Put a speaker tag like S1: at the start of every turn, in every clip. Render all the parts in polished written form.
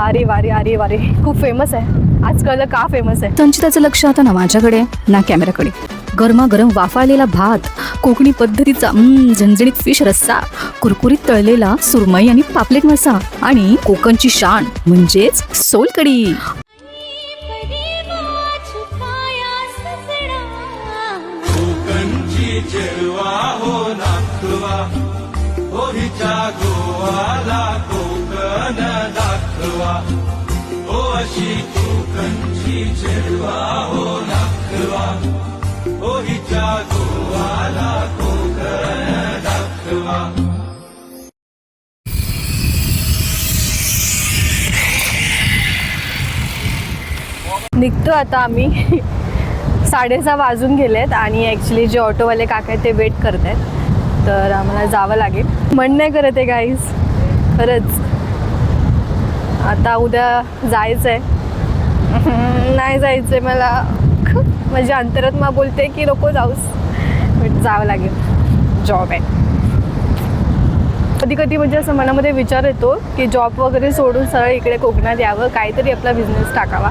S1: अरे वारे खूप फेमस आहे आजकाल. का फेमस आहे?
S2: संचिताचं लक्ष आता ना माझ्याकडे ना कॅमेराकडे. गरमागरम वाफाळलेला भात, कोकणी पद्धतीचा झणझणीत फिश रस्सा, कुरकुरीत तळलेला सुरमई आणि पापलेट मासा आणि कोकणची शान म्हणजेच सोलकढी.
S1: निघतो आता आम्ही. 6:30 वाजून गेलेत आणि ॲक्च्युली जे ऑटोवाले काका आहेत ते वेट करत आहेत, तर आम्हाला जावं लागेल. मन नाही करत आहे गाईज खरंच. आता उद्या जायचं आहे. नाही जायचं आहे मला. माझ्या अंतरात्मा बोलते की नको जाऊस, बट जावं लागेल. जॉब आहे. कधी कधी म्हणजे असं मनामध्ये विचार येतो की जॉब वगैरे सोडून सरळ इकडे कोकणात यावं, काहीतरी आपला बिझनेस टाकावा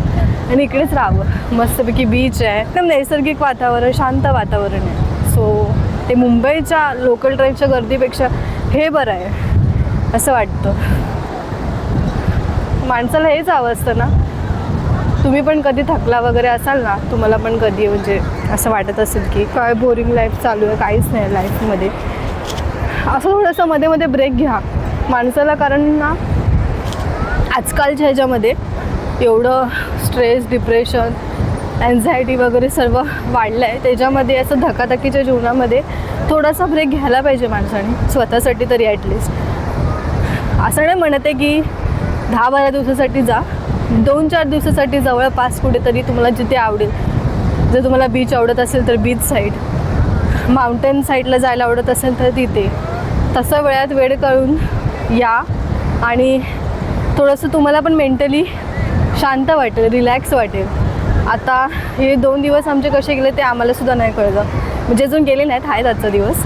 S1: आणि इकडेच राहावं. मस्तपैकी बीच आहे, एकदम नैसर्गिक वातावरण, शांत वातावरण आहे. सो ते मुंबईच्या लोकल ट्रेनच्या गर्दीपेक्षा हे बरं आहे असं वाटतं. माणसाला हेच हवं असतं ना. तुम्ही पण कधी थकला वगैरे असाल ना, तुम्हाला पण कधी म्हणजे असं वाटत असेल की काय बोरिंग लाईफ चालू आहे, काहीच नाही लाईफमध्ये, असं थोडंसं मध्ये मध्ये ब्रेक घ्या माणसाला. कारण ना आजकालच्या ह्याच्यामध्ये एवढं स्ट्रेस, डिप्रेशन, अँझायटी वगैरे सर्व वाढलं आहे. त्याच्यामध्ये असं धकाधकीच्या जीवनामध्ये थोडासा ब्रेक घ्यायला पाहिजे माणसाने, स्वतःसाठी तरी ॲटलिस्ट. असं नाही म्हणत आहे की 10-12 दिवसासाठी जा, 2-4 दिवसासाठी जवळपास कुठेतरी तुम्हाला जिथे आवडेल. जर तुम्हाला बीच आवडत असेल तर बीच साईड, माउंटेन साईडला जायला आवडत असेल तर तिथे. तसं वेळात वेळ काढून या आणि थोडंसं तुम्हाला पण मेंटली शांत वाटेल, रिलॅक्स वाटेल. आता हे 2 दिवस आमचे कसे गेले ते आम्हालासुद्धा नाही कळलं. म्हणजे अजून गेले नाहीत, आहेत आजचा दिवस.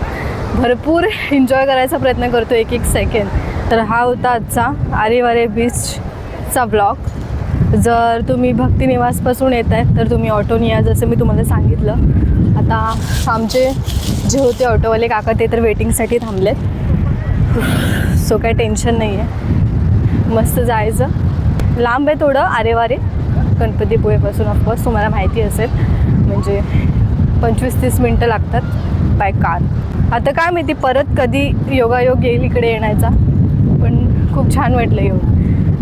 S1: भरपूर एन्जॉय करायचा प्रयत्न करतो एक सेकंड. तर हा होता आजचा अरे वारे बीचचा ब्लॉग. जर तुम्ही भक्तिनिवासपासून येत आहेत तर तुम्ही ऑटोने या, जसं मी तुम्हाला सांगितलं. आता आमचे जे होते ऑटोवाले काका ते तर वेटिंगसाठी थांबलेत. सो काय टेन्शन नाही आहे, मस्त जायचं. लांब आहे थोडं आरेवारे, गणपतीपुळेपासून ऑफकोर्स तुम्हाला माहिती असेल. म्हणजे 25-30 मिनटं लागतात बाय कार. आता काय माहिती परत कधी योगायोग येईल इकडे येण्याचा, पण खूप छान वाटलं येऊन.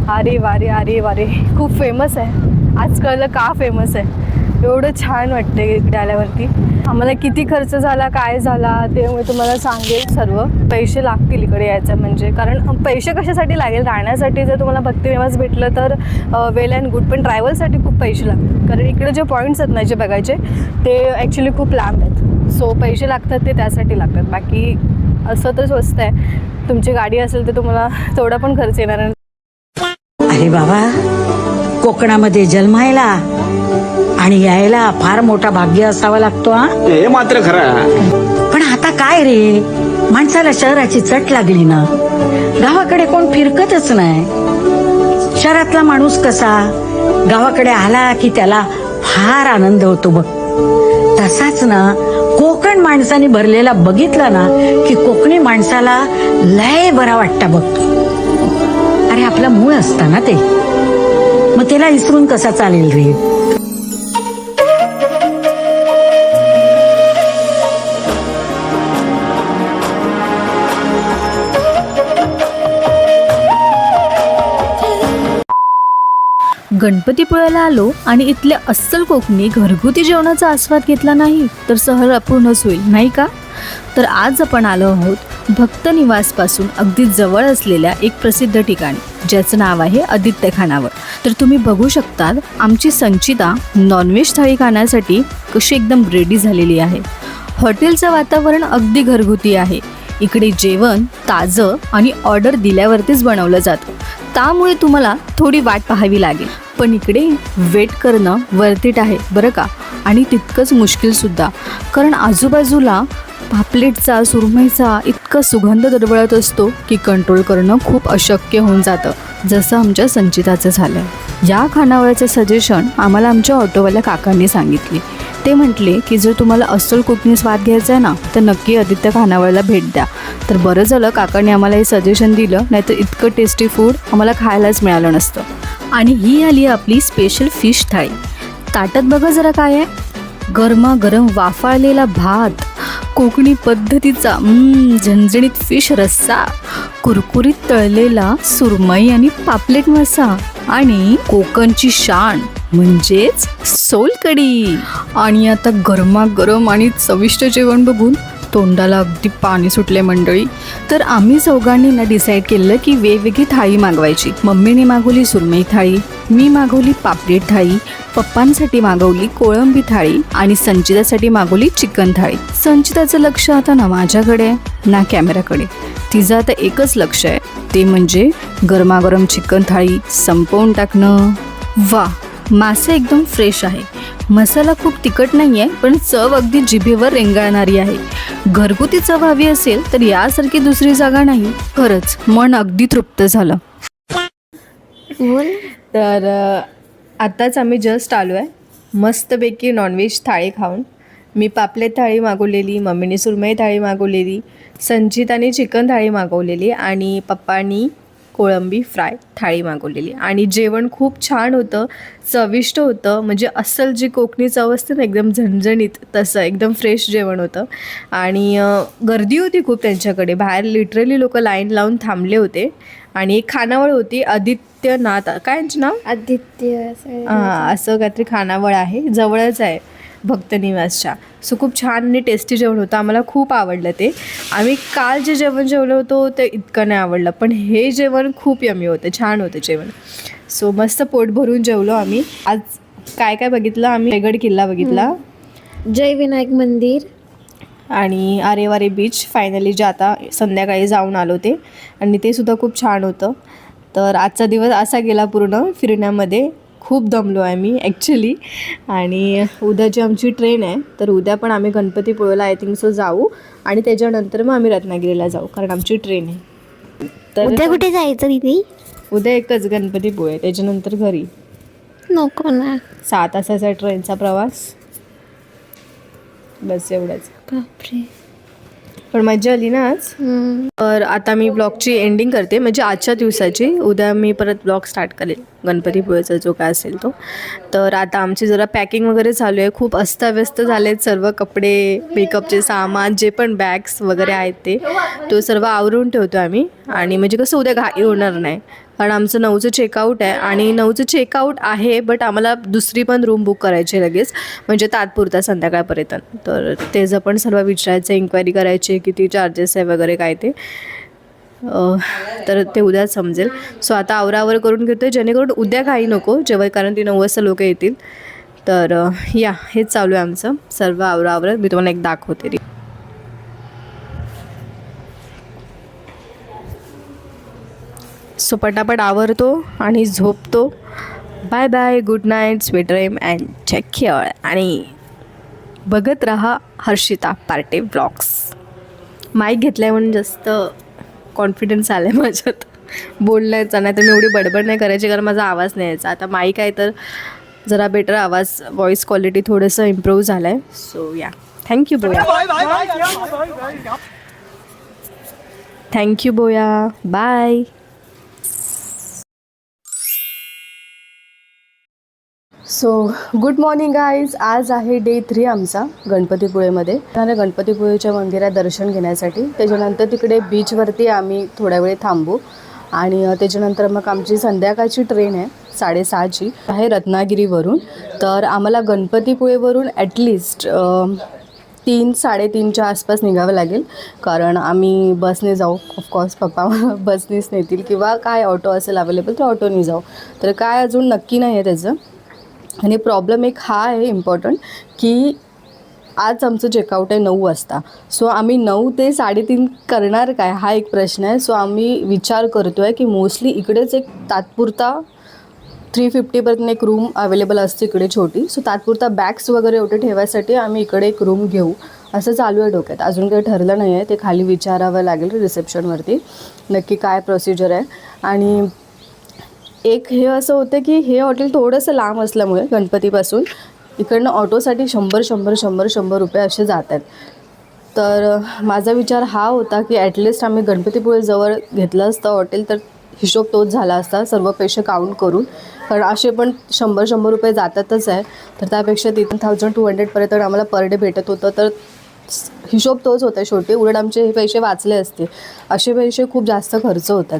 S1: अरे वारे खूप फेमस आहे आजकाल. का फेमस आहे? एवढं छान वाटतं इकडे आल्यावरती. आम्हाला किती खर्च झाला, काय झाला ते मी तुम्हाला सांगेल सर्व. पैसे लागतील इकडे यायचं म्हणजे, कारण पैसे कशासाठी लागेल? राहण्यासाठी जर तुम्हाला भक्तिनिवास भेटलं तर वेल अँड गुड, पण ट्रॅव्हलसाठी खूप पैसे लागतात. कारण इकडे जे पॉईंट्स आहेत ना जे बघायचे ते ॲक्च्युली खूप लांब आहेत. सो पैसे लागतात ते त्यासाठी लागतात. बाकी असं तर स्वस्त आहे. तुमची गाडी असेल तर तुम्हाला तेवढा पण खर्च येणार नाही.
S3: अरे बाबा, कोकणामध्ये जन्मायला आणि यायला फार मोठा भाग्य असावा लागतो.
S4: हे मात्र खरं.
S3: पण आता काय रे, माणसाला शहराची चट लागली ना. गावाकडे कोण फिरकतच नाही. शहरातला माणूस कसा गावाकडे आला की त्याला फार आनंद होतो बघ. तसाच ना कोकण माणसाने भरलेला बघितला ना की कोकणी माणसाला लय बरा वाटतं बघ. अरे आपला मूळ असता ना ते, मग त्याला विसरून कसा चालेल रे.
S2: गणपतीपुळ्याला आलो आणि इथल्या अस्सल कोकणी घरगुती जेवणाचा आस्वाद घेतला नाही तर सहल अपूर्णच होईल, नाही का? तर आज आपण आलो आहोत भक्तनिवासपासून अगदी जवळ असलेल्या एक प्रसिद्ध ठिकाणी, ज्याचं नाव आहे आदित्य खानावळ. तर तुम्ही बघू शकतात आमची संचिता नॉनव्हेज थाळी खाण्यासाठी कशी एकदम रेडी झालेली आहे. हॉटेलचं वातावरण अगदी घरगुती आहे. इकडे जेवण ताजं आणि ऑर्डर दिल्यावरतीच बनवलं जातं, त्यामुळे तुम्हाला थोडी वाट पाहावी लागेल. पण इकडे वेट करणं वर्थ इट आहे बरं का, आणि तितकंच मुश्किलसुद्धा, कारण आजूबाजूला पापलेटचा सुरमईचा इतका सुगंध दरवळत असतो की कंट्रोल करणं खूप अशक्य होऊन जातं. जसं आमच्या संचिताचं झालं आहे. या खानावळचं सजेशन आम्हाला आमच्या ऑटोवाल्या काकांनी सांगितले. ते म्हटले की जर तुम्हाला अस्सल कोकणी स्वाद घ्यायचा आहे ना तर नक्की आदित्य खानावळला भेट द्या. तर बरं झालं काकांनी आम्हाला हे सजेशन दिलं, नाहीतर इतकं टेस्टी फूड आम्हाला खायलाच मिळालं नसतं. आणि ही आली आपली स्पेशल फिश थाळी. ताटात बघा जरा काय आहे, गरमागरम वाफाळलेला भात, कोकणी पद्धतीचा झणझणीत फिश रस्सा, कुरकुरीत तळलेला सुरमई आणि पापलेट मासा आणि कोकणची शान म्हणजेच सोलकढी. आणि आता गरमागरम आणि चविष्ट जेवण बघून तोंडाला अगदी पाणी सुटले मंडळी. तर आम्ही चौघांनी ना डिसाईड केलं की वेगवेगळी थाळी मागवायची. मम्मीने मागवली सुरमई थाळी, मी मागवली पापलेट थाळी, पप्पांसाठी मागवली कोळंबी थाळी आणि संचितासाठी मागवली चिकन थाळी. संचिताचं लक्ष आता ना माझ्याकडे ना कॅमेराकडे. तिचं आता एकच लक्ष आहे, ते म्हणजे गरमागरम चिकन थाळी संपवून टाकणं. वा, मासे एकदम फ्रेश आहे, मसाला खूप तिखट नाही आहे, पण चव अगदी जिभेवर रेंगाळणारी आहे. घरगुती चव हवी असेल तर यासारखी दुसरी जागा नाही. खरंच मन अगदी तृप्त झालं.
S1: तर आत्ताच आम्ही जस्ट आलो आहे मस्तपैकी नॉनव्हेज थाळी खाऊन. मी पापलेट थाळी मागवलेली, मम्मीने सुरमई थाळी मागवलेली, संचिताने चिकन थाळी मागवलेली आणि पप्पानी कोळंबी फ्राय थाळी मागवलेली. आणि जेवण खूप छान होतं, चविष्ट होतं. म्हणजे अस्सल जी कोकणी चव असते ना एकदम झणझणीत, तसं एकदम फ्रेश जेवण होतं. आणि गर्दी होती खूप त्यांच्याकडे, बाहेर लिटरली लोक लाईन लावून थांबले होते. आणि एक खानावळ होती आदित्यनाथ, काय यांचं नाव,
S5: आदित्य
S1: हां असं काहीतरी खानावळ आहे, जवळच आहे भक्त निवासच्या. सो खूप छान आणि टेस्टी जेवण होतं, आम्हाला खूप आवडलं ते. आम्ही काल जे जेवण जेवलं होतो ते इतकं नाही आवडलं, पण हे जेवण खूप यमी होतं, छान होतं जेवण. सो मस्त पोट भरून जेवलो आम्ही. आज काय काय बघितलं आम्ही, रायगड किल्ला बघितला,
S5: जय विनायक मंदिर
S1: आणि आरेवारे बीच फायनली जे आता संध्याकाळी जाऊन आलो ते, आणि ते सुद्धा खूप छान होतं. तर आजचा दिवस असा गेला पूर्ण फिरण्यामध्ये. खूप दमलो आहे मी ॲक्च्युली. आणि उद्याची आमची ट्रेन आहे, तर उद्या पण आम्ही गणपतीपुळेला आय थिंक सो जाऊ आणि त्याच्यानंतर मग आम्ही रत्नागिरीला जाऊ, कारण आमची ट्रेन आहे. तर
S5: उद्या कुठे जायचं दीदी?
S1: उद्या एकच गणपतीपुळे, त्याच्यानंतर घरी.
S5: नको ना.
S1: 6 तासाचा ट्रेनचा प्रवास, बस एवढंच.
S5: बापरे.
S1: पण मजा आली ना आज. तर आता मी ब्लॉगची एंडिंग करते, म्हणजे आजच्या दिवसाची. उद्या मी परत ब्लॉग स्टार्ट करेल गणपतीपुळेचा जो काय असेल तो. तर आता आमची जरा पॅकिंग वगैरे चालू आहे. खूप अस्ताव्यस्त झाले आहेत सर्व कपडे, मेकअपचे सामान, जे पण बॅग्स वगैरे आहेत ते तो सर्व आवरून ठेवतो आम्ही. आणि म्हणजे कसं उद्या घाई होणार नाही, कारण आमचं 9चं चेकआउट आहे. आणि 9चं चेकआउट आहे, बट आम्हाला दुसरी पण रूम बुक करायची लगेच, म्हणजे तात्पुरता संध्याकाळपर्यंत. तर त्याचं पण सर्व विचारायचं, इन्क्वायरी करायची किती चार्जेस आहे वगैरे काय ते. तर ते उद्या समजेल. सो आता आवरावर करून घेतो आहे, जेणेकरून उद्या काही नको जेव्हा, कारण ती 9 वाजता लोक येतील. तर या हेच चालू आहे आमचं सर्व आवरावर. मी तुम्हाला एक दाखवते. सो पटापट आवरतो आणि झोपतो. Bye bye, good night, sweet dream and take care. आणि बघत राहा हर्षिता पार्टे ब्लॉग्स. माईक घेतला आहे म्हणून जास्त कॉन्फिडन्स आला आहे माझ्यात बोलण्याचा, नाही तर मी एवढी बडबड नाही करायची, कारण माझा आवाज नाही यायचा. आता माईक आहे तर जरा बेटर आवाज, व्हॉईस क्वालिटी थोडंसं इम्प्रूव्ह झालं आहे. सो या, थँक्यू बोया. थँक्यू बोया, bye. So good morning guys. आज आहे डे 3 आमचा गणपतीपुळेमध्ये. तर गणपतीपुळेच्या मंदिरात दर्शन घेण्यासाठी, त्याच्यानंतर तिकडे बीचवरती आम्ही थोड्या वेळ थांबू. आणि त्याच्यानंतर मग आमची संध्याकाळची ट्रेन आहे 6:30ची आहे रत्नागिरीवरून. तर आम्हाला गणपतीपुळेवरून ॲटलिस्ट 3-3:30च्या आसपास निघावं लागेल, कारण आम्ही बसने जाऊ. ऑफकोर्स पप्पा बसनेच नेतील, किंवा काय ऑटो असेल अवेलेबल तर ऑटोने जाऊ. तर काय अजून नक्की नाही आहे त्याचं. आणि प्रॉब्लेम एक हा आहे इम्पॉर्टंट, की आज आमचं चेकआउट आहे 9 वाजता. सो आम्ही 9 ते 3:30 करणार काय, हा एक प्रश्न आहे. सो आम्ही विचार करतो आहे की मोस्टली इकडेच एक तात्पुरता 350पर्यंत एक रूम अवेलेबल असते इकडे छोटी. सो तात्पुरता बॅग्स वगैरे एवढे ठेवायसाठी आम्ही इकडे एक रूम घेऊ, असं चालू आहे डोक्यात. अजून काही ठरलं नाही आहे, ते खाली विचारावं लागेल रिसेप्शनवरती नक्की काय प्रोसिजर आहे. आणि एक हे असं होतं की हे हॉटेल थोडंसं लांब असल्यामुळे गणपतीपासून इकडनं ऑटोसाठी 100 रुपये असे जात आहेत. तर माझा विचार हा होता की ॲटलिस्ट आम्ही गणपतीपुळे घेतलं असतं हॉटेल तर हिशोब तोच झाला असता सर्व पैसे काउंट करून, कारण असे पण 100 रुपये जातातच आहे. तर त्यापेक्षा 3200पर्यंत आम्हाला पर डे भेटत होतं. तर हिशोब तोच होता शेवटी. उलट आमचे हे पैसे वाचले असते. असे पैसे खूप जास्त खर्च होतात.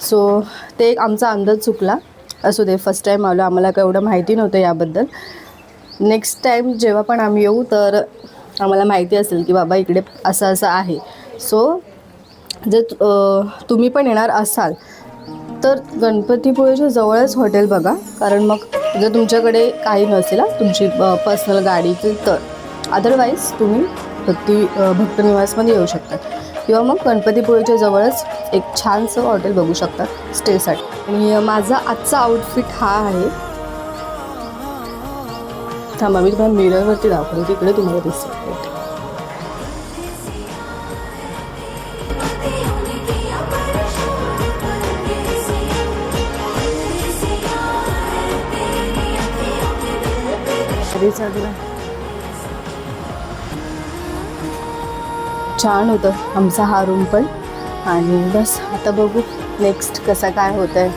S1: सो ते एक आमचा अंदाज चुकला. असू दे, फर्स्ट टाईम आलो, आम्हाला काय एवढं माहिती नव्हतं याबद्दल. नेक्स्ट टाईम जेव्हा पण आम्ही येऊ तर आम्हाला माहिती असेल की बाबा इकडे असं असं आहे. सो जर तुम्ही पण येणार असाल तर गणपतीपुळेच्या जवळच हॉटेल बघा, कारण मग जर तुमच्याकडे काही नसेल तुमची पर्सनल गाडी तर अदरवाईज तुम्ही भक्त निवासमध्ये येऊ शकता किंवा मग गणपतीपुळेच्या जवळच एक छानसं हॉटेल बघू शकतात स्टेसाठी. आणि माझा आजचा आउटफिट हा आहे. थांबा मी तुम्हाला मिररवरती दाखवते, तिकडे तुम्हाला दिसेल. छान होतं आमचा हा रूम पण. आणि बस आता बघू नेक्स्ट कसं काय होतं आहे.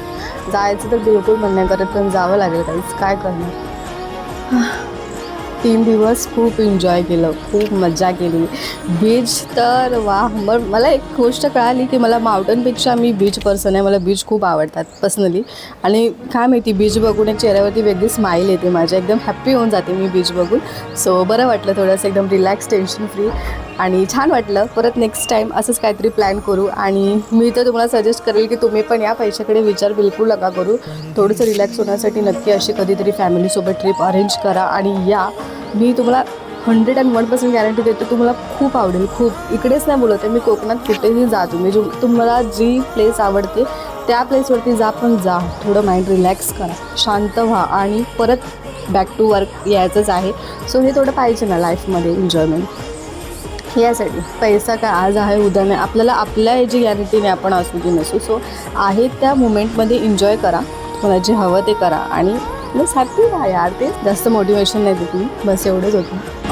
S1: जायचं तर बिलकुल मन नाही करत, पण जावं लागेल काहीच काय करणार. 3 दिवस खूप एन्जॉय केलं, खूप मजा केली. बीच तर वाह. मला एक गोष्ट कळाली की मला माउंटनपेक्षा मी बीच पर्सन आहे. मला बीच खूप आवडतात पर्सनली. आणि काय माहिती बीच बघून एक चेहऱ्यावरती वेगळी स्माईल येते माझ्या, एकदम हॅप्पी होऊन जाते मी बीच बघून. सो बरं वाटलं, थोडंसं एकदम रिलॅक्स, टेन्शन फ्री आणि छान वाटलं. परत नेक्स्ट टाईम असंच काहीतरी प्लॅन करू. आणि मी तर तुम्हाला सजेस्ट करेल की तुम्ही पण या पैशाकडे विचार बिलकुल नका करू. थोडंसं रिलॅक्स होण्यासाठी नक्की अशी कधीतरी फॅमिलीसोबत ट्रिप अरेंज करा आणि या. मी तुम्हाला 101% गॅरंटी देते, तुम्हाला खूप आवडेल. खूप इकडेच नाही बोलत आहे मी, कोकणात कुठेही जा तुम्ही, तुम्हाला जी प्लेस आवडते त्या प्लेसवरती जा. थोडं माइंड रिलॅक्स करा, शांत व्हा आणि परत बॅक टू वर्क यायचंच आहे. सो हे थोडं पाहिजे ना लाईफमध्ये एन्जॉयमेंट. यासाठी पैसा काय आज आहे उद्या नाही. आपल्याला आपल्या ह्याची गॅरंटी नाही आपण असू की नसू. सो आहे त्या मुमेंटमध्ये एन्जॉय करा, तुम्हाला जे हवं ते करा आणि बस हॅप्पी राहा यार. ते जास्त मोटिवेशन नाही देत मी, बस एवढंच होतं.